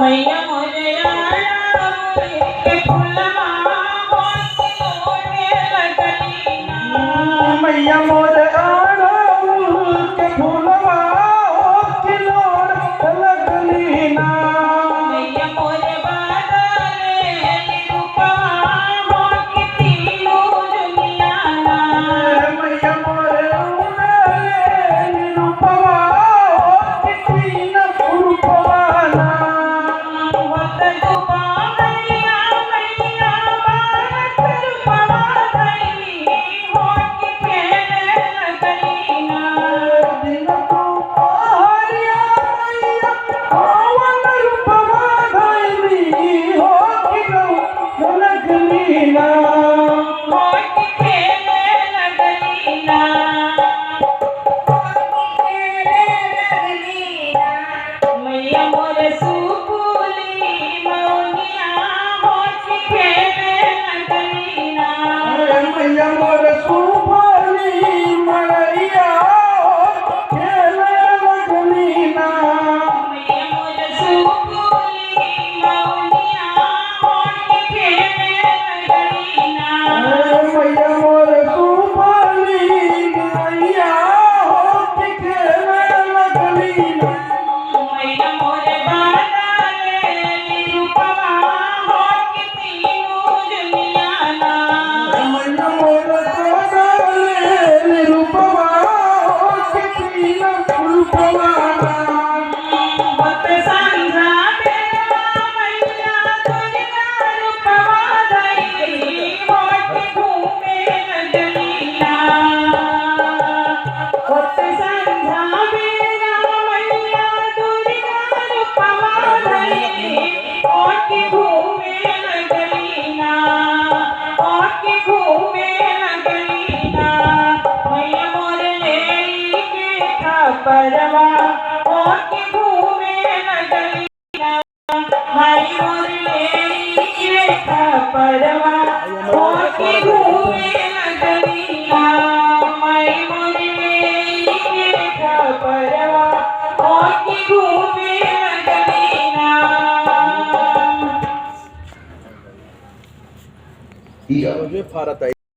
मैया मोरे आया के फूलवा मोती मोरे लगलीना मैया मोर अड़हुल के फूलवा खिलोर लगलीना मैया मोरे बादले रूपवा मोती तीनों दुनियाना मैया मोर रूपवा तीन रूपवाना वत रूपा मैया मैया बात रूपवा धैली हो के खेले लगलीना दिन दुपहरिया मैया कौन रूपवा धैली हो खिलो लगलीना मोती खेले लगलीना मैया मोरे सुपुली मौनिया मोती खेले लगलीना मैया मोर सुभली मड़ैया खेले लगलीना मैया मोरे सुपुली मौनिया मोती खेले लगलीना मैया मोर सुभली मड़ैया खेले लगलीना मैया मोरे बादले रूपवा मोती तीनों दुनियाना मैया मोर बदले रूपवा तीन रूपवाना वत संझा बेला मैया दुनिया रूपवा धैली होठ घूमे लगलीना वत संझा बेला मैया दुनिया रूपवा धैली होठ घूमे लगलीना होठ घूमे लगलीना मैया मोर लेई के खपरवा होठ घूमे लगलीना माई मोर लेई के खपरवा होठ घूमे लगलीना माई मोर लेई के खपरवा होठ घूमे लगलीना ये फारत